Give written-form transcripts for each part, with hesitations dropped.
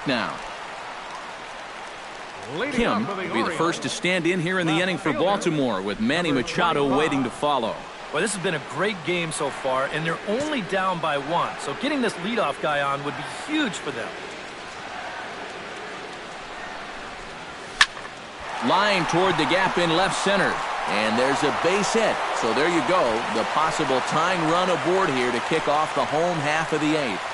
back now. Kim will be the first to stand in here in the inning for Baltimore, with Manny Machado waiting to follow. Well, this has been a great game so far, and they're only down by 1. So getting this leadoff guy on would be huge for them. Line toward the gap in left center. And there's a base hit. So there you go. The possible tying run aboard here to kick off the home half of the 8th.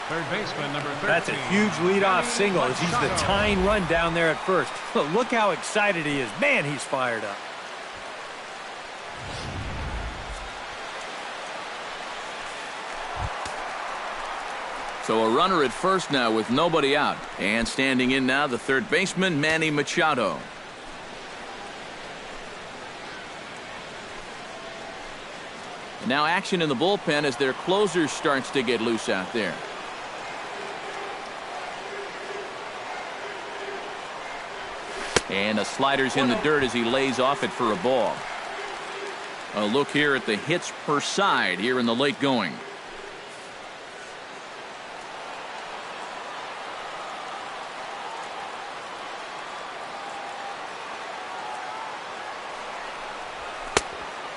Third baseman, number 13. That's a huge leadoff single as he's the tying run down there at first. Look how excited he is. Man, he's fired up. So a runner at first now with nobody out. And standing in now, the third baseman, Manny Machado. Now action in the bullpen as their closer starts to get loose out there. And a slider's in the dirt as he lays off it for a ball. A look here at the hits per side here in the late going.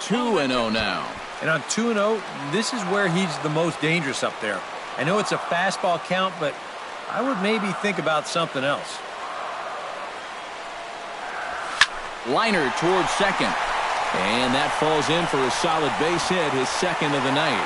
Two and 0 now. And on 2-0, this is where he's the most dangerous up there. I know it's a fastball count, but I would maybe think about something else. Liner towards second. And that falls in for a solid base hit, his second of the night.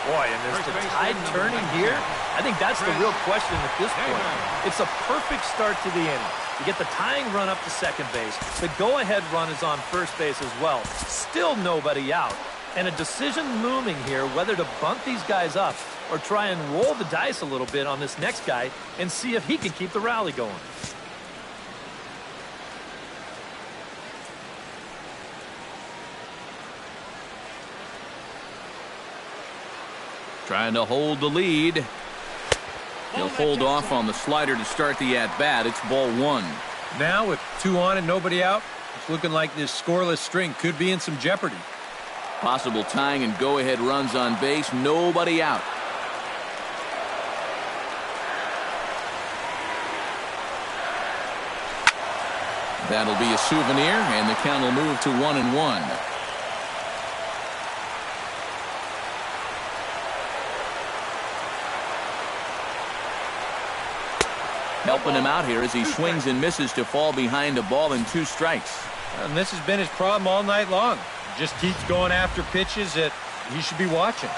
Boy, and there's the tide turning here. I think that's the real question at this point. It's a perfect start to the inning. You get the tying run up to second base. The go-ahead run is on first base as well. Still nobody out. And a decision looming here whether to bunt these guys up or try and roll the dice a little bit on this next guy and see if he can keep the rally going. Trying to hold the lead. He'll hold off on the slider to start the at-bat. It's ball 1. Now with 2 on and nobody out, it's looking like this scoreless string could be in some jeopardy. Possible tying and go-ahead runs on base. Nobody out. That'll be a souvenir, and the count will move to 1-1. Helping him out here as he swings and misses to fall behind a ball and 2 strikes. And this has been his problem all night long. He just keeps going after pitches that he should be watching.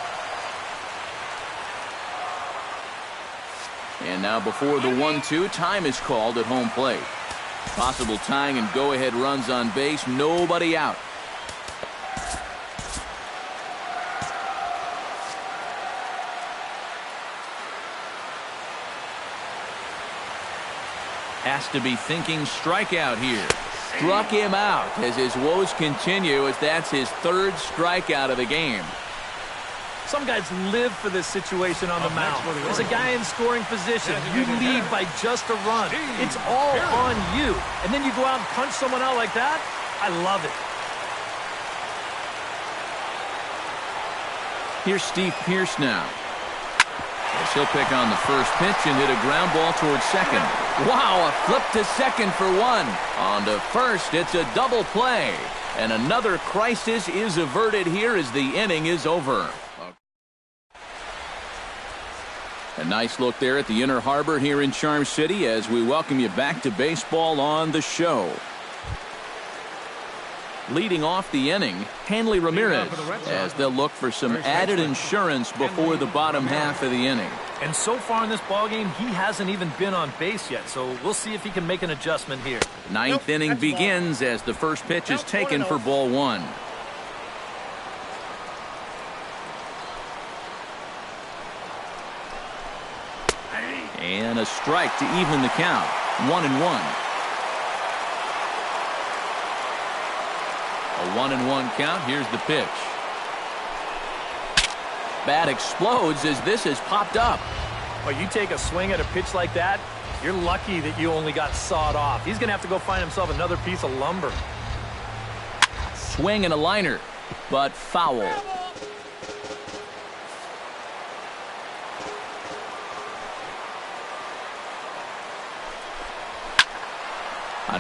And now before the 1-2, time is called at home plate. Possible tying and go-ahead runs on base. Nobody out. Has to be thinking strikeout here. Struck him out as his woes continue, as that's his 3rd strikeout of the game. Some guys live for this situation on the mound. As a guy in scoring position, you lead by just a run. It's all on you. And then you go out and punch someone out like that? I love it. Here's Steve Pearce now. As he'll pick on the first pitch and hit a ground ball towards second. Wow, a flip to second for 1. On to first, it's a double play. And another crisis is averted here as the inning is over. A nice look there at the Inner Harbor here in Charm City as we welcome you back to baseball on the show. Leading off the inning, Hanley Ramirez, as they'll look for some added insurance before the bottom half of the inning. And so far in this ballgame, he hasn't even been on base yet, so we'll see if he can make an adjustment here. Ninth inning begins as the first pitch is taken for ball 1. And a strike to even the count. 1-1. A 1-1 count. Here's the pitch. Bat explodes as this has popped up. Well, you take a swing at a pitch like that, you're lucky that you only got sawed off. He's going to have to go find himself another piece of lumber. Swing and a liner, but foul.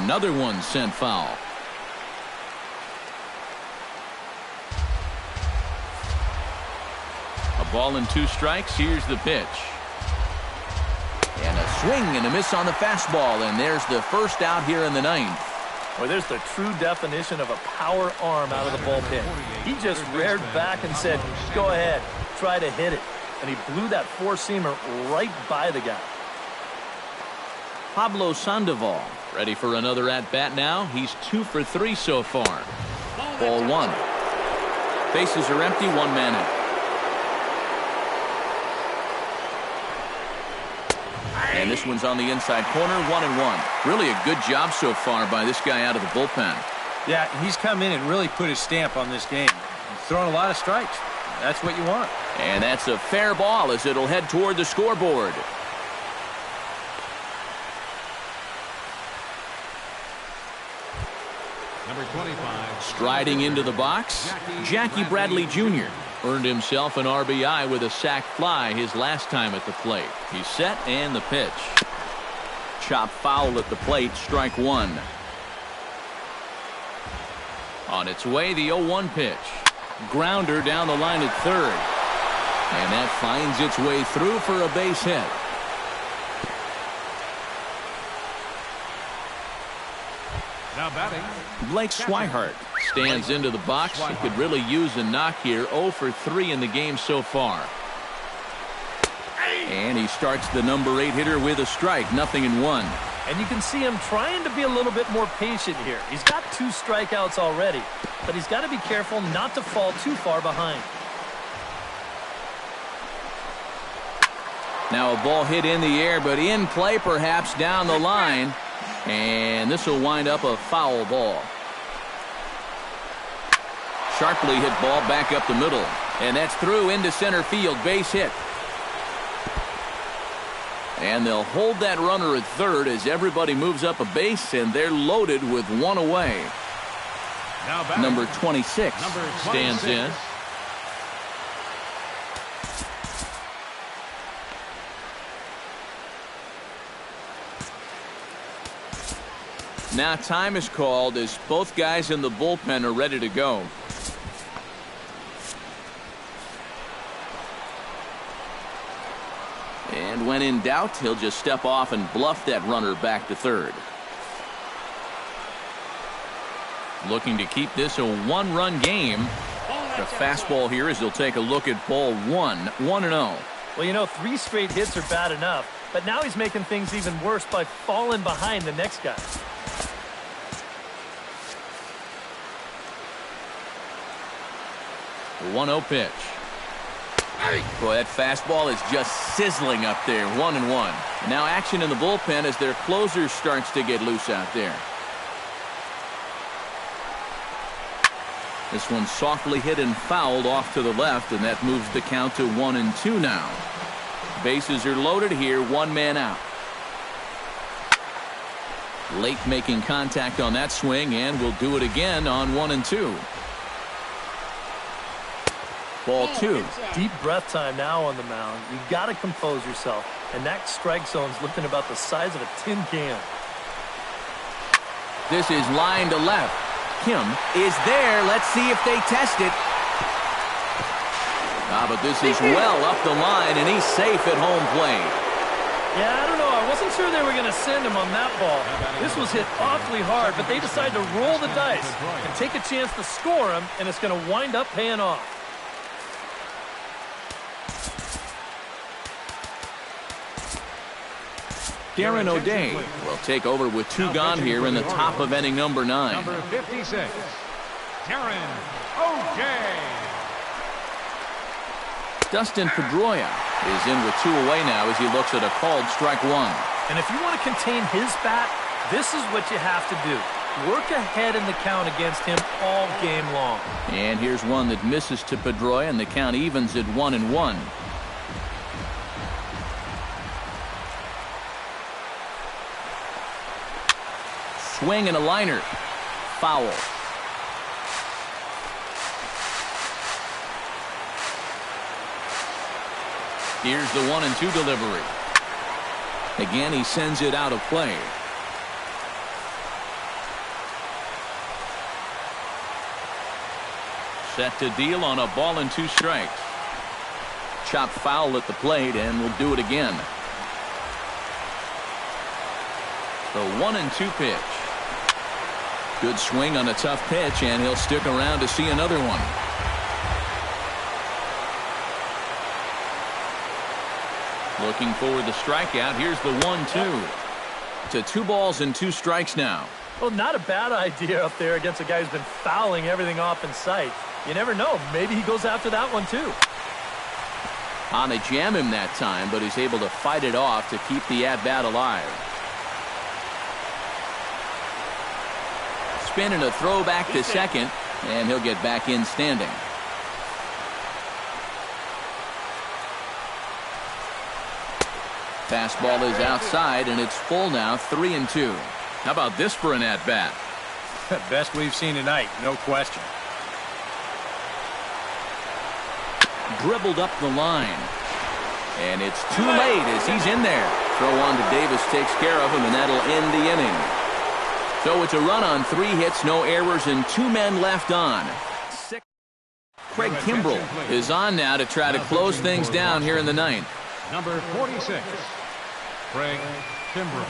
Another one sent foul. A ball and 2 strikes. Here's the pitch. And a swing and a miss on the fastball, and there's the first out here in the 9th. Well, there's the true definition of a power arm out of the bullpen. He just reared back and said, go ahead, try to hit it. And he blew that 4-seamer right by the guy. Pablo Sandoval ready for another at-bat now. He's 2 for 3 so far. Ball 1. Bases are empty, 1 man out. And this one's on the inside corner, 1-1. Really a good job so far by this guy out of the bullpen. Yeah, he's come in and really put his stamp on this game. He's throwing a lot of strikes. That's what you want. And that's a fair ball as it'll head toward the scoreboard. Number 25. Striding into the box, Jackie Bradley Jr. earned himself an RBI with a sac fly his last time at the plate. He's set and the pitch. Chop foul at the plate, strike 1. On its way, the 0-1 pitch. Grounder down the line at third. And that finds its way through for a base hit. Now batting, Blake Swihart stands into the box. He could really use a knock here. 0 for 3 in the game so far. And he starts the number 8 hitter with a strike. 0-1. And you can see him trying to be a little bit more patient here. He's got 2 strikeouts already, but he's got to be careful not to fall too far behind. Now a ball hit in the air, but in play perhaps down the line. And this will wind up a foul ball. Sharply hit ball back up the middle. And that's through into center field. Base hit. And they'll hold that runner at third as everybody moves up a base, and they're loaded with 1 away. now batting, Number 26 stands in. Now time is called as both guys in the bullpen are ready to go. And when in doubt, he'll just step off and bluff that runner back to third. Looking to keep this a 1-run game. The fastball here as he'll take a look at ball 1. 1-0. Well, you know, 3 straight hits are bad enough, but now he's making things even worse by falling behind the next guy. The 1-0 pitch. Boy, that fastball is just sizzling up there. 1-1. Now action in the bullpen as their closer starts to get loose out there. This one softly hit and fouled off to the left, and that moves the count to 1-2 now. Bases are loaded here, 1 man out. Late making contact on that swing, and will do it again on 1-2. Ball 2. Deep breath time now on the mound. You got to compose yourself, and that strike zone's looking about the size of a tin can. This is line to left. Kim is there. Let's see if they test it. But this is well up the line, and he's safe at home plate. Yeah, I don't know. I wasn't sure they were going to send him on that ball. This was hit awfully hard, but they decided to roll the dice and take a chance to score him, and it's going to wind up paying off. Darren O'Day will take over with 2 gone here in the top of inning number 9. number 56, Darren O'Day. Dustin Pedroia is in with 2 away now as he looks at a called strike 1. And if you want to contain his bat, this is what you have to do. Work ahead in the count against him all game long. And here's one that misses to Pedroia, and the count evens at 1-1. Swing and a liner. Foul. Here's the 1-2 delivery. Again, he sends it out of play. Set to deal on a ball and 2 strikes. Chop foul at the plate, and we'll do it again. The 1-2 pitch. Good swing on a tough pitch, and he'll stick around to see another one. Looking for the strikeout. Here's the 1-2. To 2 balls and 2 strikes now. Well, not a bad idea up there against a guy who's been fouling everything off in sight. You never know. Maybe he goes after that one, too. They jam him that time, but he's able to fight it off to keep the at-bat alive. Spin and a throw back to second, and he'll get back in standing. Fastball is outside, and it's full now, 3-2. How about this for an at-bat? Best we've seen tonight, no question. Dribbled up the line. And it's too late as he's in there. Throw on to Davis takes care of him, and that'll end the inning. So it's a run on 3 hits, no errors, and 2 men left on. Craig Kimbrell is on now to try to close things down here in the 9th. Number 46, Craig Kimbrell.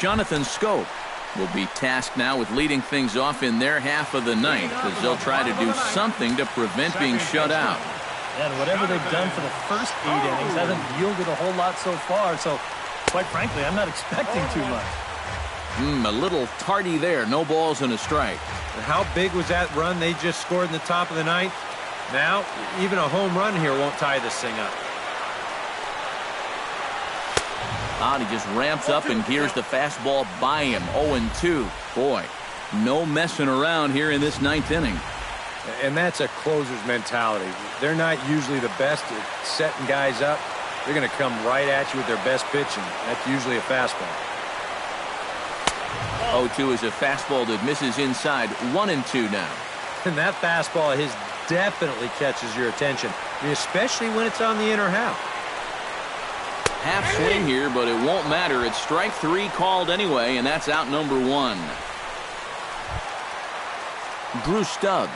Jonathan Scope will be tasked now with leading things off in their half of the 9th as they'll try to do something to prevent being shut out. And whatever they've done for the first 8 innings hasn't yielded a whole lot so far, so quite frankly, I'm not expecting too much. A little tardy there. No balls and a strike. And how big was that run they just scored in the top of the 9th? Now, even a home run here won't tie this thing up. He just ramps up and gears the fastball by him. 0-2. Boy, no messing around here in this 9th inning. And that's a closer's mentality. They're not usually the best at setting guys up. They're going to come right at you with their best pitch, and that's usually a fastball. 0-2 is a fastball that misses inside. 1-2 now. And that fastball of his definitely catches your attention, especially when it's on the inner half. Half swing here, but it won't matter. It's strike 3 called anyway, and that's out number 1. Drew Stubbs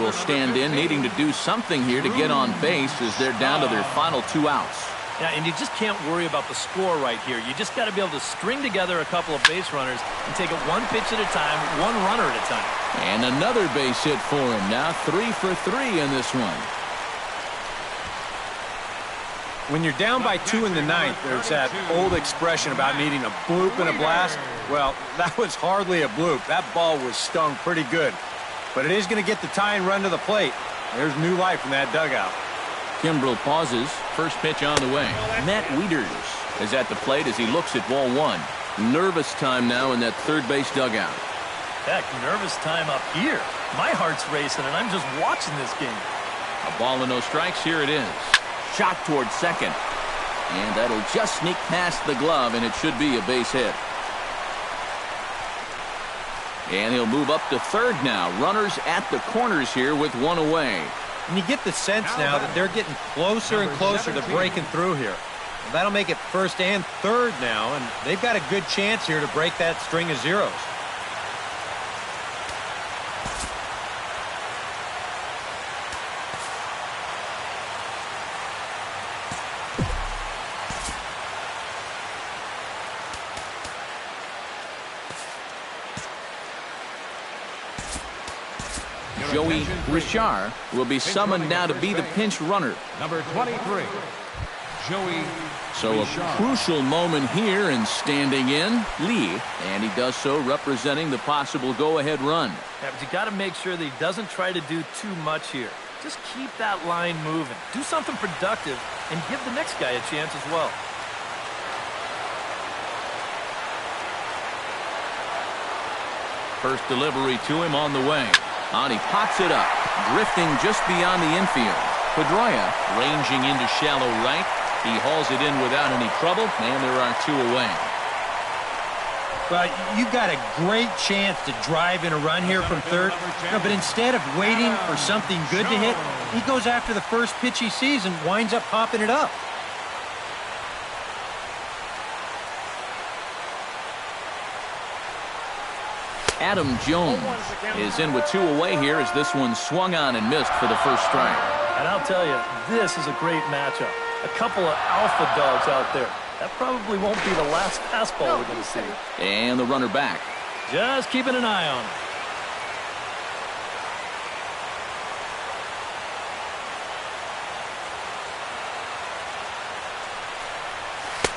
will stand in, needing to do something here to get on base as they're down to their final 2 outs. Yeah, and you just can't worry about the score right here. You just got to be able to string together a couple of base runners and take it 1 pitch at a time, 1 runner at a time. And another base hit for him. Now 3 for 3 in this one. When you're down by 2 in the 9th, there's that old expression about needing a bloop and a blast. Well, that was hardly a bloop. That ball was stung pretty good. But it is going to get the tying run to the plate. There's new life in that dugout. Kimbrell pauses. First pitch on the way. Matt Wieters is at the plate as he looks at ball 1. Nervous time now in that third base dugout. Heck, nervous time up here. My heart's racing, and I'm just watching this game. A ball and no strikes. Here it is. Shot towards second. And that'll just sneak past the glove, and it should be a base hit. And he'll move up to third now. Runners at the corners here with 1 away. And you get the sense now that they're getting closer and closer to breaking through here. Well, that'll make it first and third now, and they've got a good chance here to break that string of zeros. Joey Richard will be summoned now to be the pinch runner. Number 23, Joey So a crucial moment here, and standing in, Lee, and he does so representing the possible go-ahead run. Yeah, but you got to make sure that he doesn't try to do too much here. Just keep that line moving. Do something productive and give the next guy a chance as well. First delivery to him on the way. And he pops it up, drifting just beyond the infield. Pedroia ranging into shallow right. He hauls it in without any trouble, and there are 2 away. Well, you've got a great chance to drive in a run here from third. No, but instead of waiting for something good to hit, he goes after the first pitch he sees and winds up popping it up. Adam Jones is in with 2 away here as this one swung on and missed for the first strike. And I'll tell you, this is a great matchup. A couple of alpha dogs out there. That probably won't be the last fastball we're going to see. And the runner back. Just keeping an eye on him.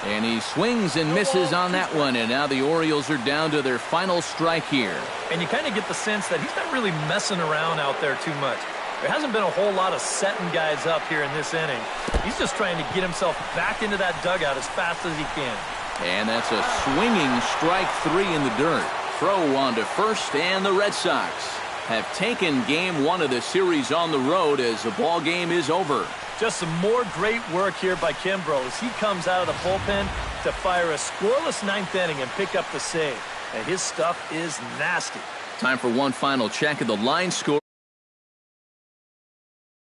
And he swings and misses on that one, and now the Orioles are down to their final strike here. And you kind of get the sense that he's not really messing around out there too much. There hasn't been a whole lot of setting guys up here in this inning. He's just trying to get himself back into that dugout as fast as he can. And that's a swinging strike 3 in the dirt. Throw on to first, and the Red Sox have taken game 1 of the series on the road as the ball game is over. Just some more great work here by Kimbrough as he comes out of the bullpen to fire a scoreless 9th inning and pick up the save. And his stuff is nasty. Time for one final check of the line score.